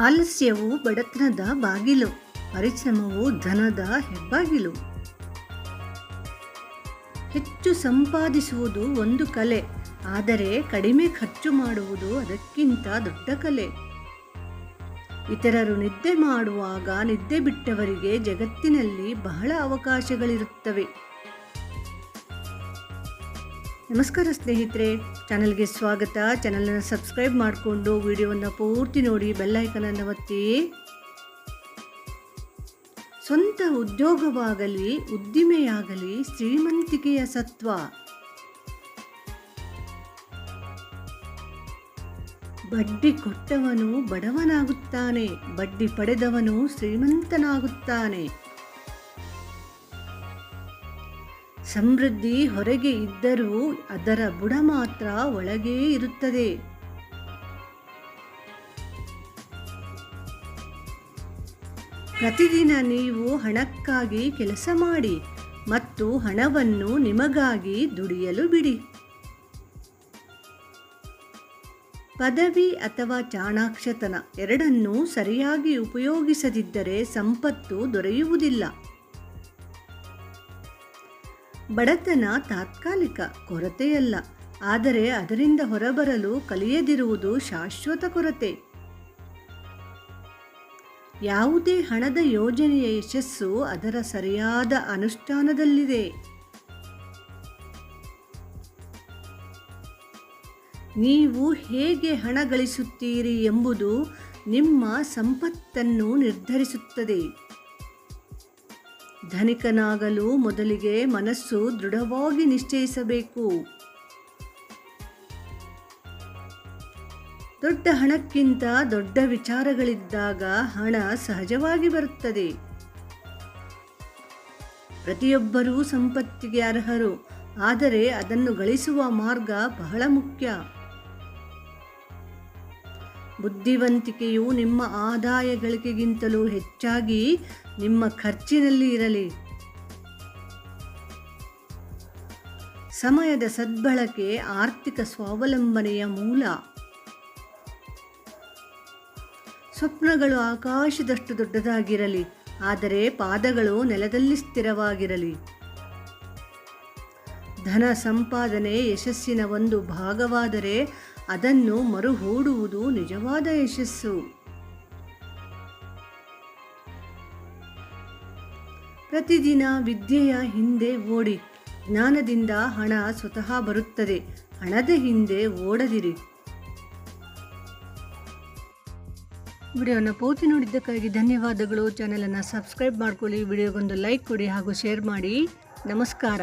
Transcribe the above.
ಆಲಸ್ಯವು ಬಡತನದ ಬಾಗಿಲು, ಪರಿಶ್ರಮವು ಧನದ ಹೆಬ್ಬಾಗಿಲು. ಹೆಚ್ಚು ಸಂಪಾದಿಸುವುದು ಒಂದು ಕಲೆ, ಆದರೆ ಕಡಿಮೆ ಖರ್ಚು ಮಾಡುವುದು ಅದಕ್ಕಿಂತ ದೊಡ್ಡ ಕಲೆ. ಇತರರು ನಿದ್ದೆ ಮಾಡುವಾಗ ನಿದ್ದೆ ಬಿಟ್ಟವರಿಗೆ ಜಗತ್ತಿನಲ್ಲಿ ಬಹಳ ಅವಕಾಶಗಳಿರುತ್ತವೆ. ನಮಸ್ಕಾರ ಸ್ನೇಹಿತರೆ, ಚಾನಲ್ಗೆ ಸ್ವಾಗತ. ಚಾನಲನ್ನು ಸಬ್ಸ್ಕ್ರೈಬ್ ಮಾಡಿಕೊಂಡು ವಿಡಿಯೋವನ್ನು ಪೂರ್ತಿ ನೋಡಿ, ಬೆಲ್ ಐಕಾನನ್ನು ಒತ್ತಿ. ಸ್ವಂತ ಉದ್ಯೋಗವಾಗಲಿ ಉದ್ದಿಮೆಯಾಗಲಿ ಶ್ರೀಮಂತಿಕೆಯ ಸತ್ವ. ಬಡ್ಡಿ ಕೊಟ್ಟವನು ಬಡವನಾಗುತ್ತಾನೆ, ಬಡ್ಡಿ ಪಡೆದವನು ಶ್ರೀಮಂತನಾಗುತ್ತಾನೆ. ಸಮೃದ್ಧಿ ಹೊರಗೆ ಇದ್ದರೂ ಅದರ ಬುಡ ಮಾತ್ರ ಒಳಗೇ ಇರುತ್ತದೆ. ಪ್ರತಿದಿನ ನೀವು ಹಣಕ್ಕಾಗಿ ಕೆಲಸ ಮಾಡಿ ಮತ್ತು ಹಣವನ್ನು ನಿಮಗಾಗಿ ದುಡಿಯಲು ಬಿಡಿ. ಪದವಿ ಅಥವಾ ಚಾಣಾಕ್ಷತನ ಎರಡನ್ನೂ ಸರಿಯಾಗಿ ಉಪಯೋಗಿಸದಿದ್ದರೆ ಸಂಪತ್ತು ದೊರೆಯುವುದಿಲ್ಲ. ಬಡತನ ತಾತ್ಕಾಲಿಕ ಕೊರತೆಯಲ್ಲ, ಆದರೆ ಅದರಿಂದ ಹೊರಬರಲು ಕಲಿಯದಿರುವುದು ಶಾಶ್ವತ ಕೊರತೆ. ಯಾವುದೇ ಹಣದ ಯೋಜನೆಯ ಯಶಸ್ಸು ಅದರ ಸರಿಯಾದ ಅನುಷ್ಠಾನದಲ್ಲಿದೆ. ನೀವು ಹೇಗೆ ಹಣ ಗಳಿಸುತ್ತೀರಿ ಎಂಬುದು ನಿಮ್ಮ ಸಂಪತ್ತನ್ನು ನಿರ್ಧರಿಸುತ್ತದೆ. ಧನಿಕನಾಗಲು ಮೊದಲಿಗೆ ಮನಸ್ಸು ದೃಢವಾಗಿ ನಿಶ್ಚಯಿಸಬೇಕು. ದೊಡ್ಡ ಹಣಕ್ಕಿಂತ ದೊಡ್ಡ ವಿಚಾರಗಳಿದ್ದಾಗ ಹಣ ಸಹಜವಾಗಿ ಬರುತ್ತದೆ. ಪ್ರತಿಯೊಬ್ಬರೂ ಸಂಪತ್ತಿಗೆ ಅರ್ಹರು, ಆದರೆ ಅದನ್ನು ಗಳಿಸುವ ಮಾರ್ಗ ಬಹಳ ಮುಖ್ಯ. ಬುದ್ಧಿವಂತಿಕೆಯು ನಿಮ್ಮ ಆದಾಯ ಗಳಿಕೆಗಿಂತಲೂ ಹೆಚ್ಚಾಗಿ ನಿಮ್ಮ ಖರ್ಚಿನಲ್ಲಿ ಇರಲಿ. ಸಮಯದ ಸದ್ಬಳಕೆ ಆರ್ಥಿಕ ಸ್ವಾವಲಂಬನೆಯ ಮೂಲ. ಸ್ವಪ್ನಗಳು ಆಕಾಶದಷ್ಟು ದೊಡ್ಡದಾಗಿರಲಿ, ಆದರೆ ಪಾದಗಳು ನೆಲದಲ್ಲಿ ಸ್ಥಿರವಾಗಿರಲಿ. ಧನ ಸಂಪಾದನೆ ಯಶಸ್ಸಿನ ಒಂದು ಭಾಗವಾದರೆ ಅದನ್ನು ಮರುಹೂಡುವುದು ನಿಜವಾದ ಯಶಸ್ಸು. ಪ್ರತಿದಿನ ವಿದ್ಯೆಯ ಹಿಂದೆ ಓಡಿ. ಜ್ಞಾನದಿಂದ ಹಣ ಸ್ವತಃ ಬರುತ್ತದೆ, ಹಣದ ಹಿಂದೆ ಓಡದಿರಿ. ವಿಡಿಯೋನ ಪೂರ್ತಿ ನೋಡಿದ್ದಕ್ಕಾಗಿ ಧನ್ಯವಾದಗಳು. ಚಾನಲನ್ನು ಸಬ್ಸ್ಕ್ರೈಬ್ ಮಾಡ್ಕೊಳ್ಳಿ, ವಿಡಿಯೋಗೊಂದು ಲೈಕ್ ಕೊಡಿ ಹಾಗೂ ಶೇರ್ ಮಾಡಿ. ನಮಸ್ಕಾರ.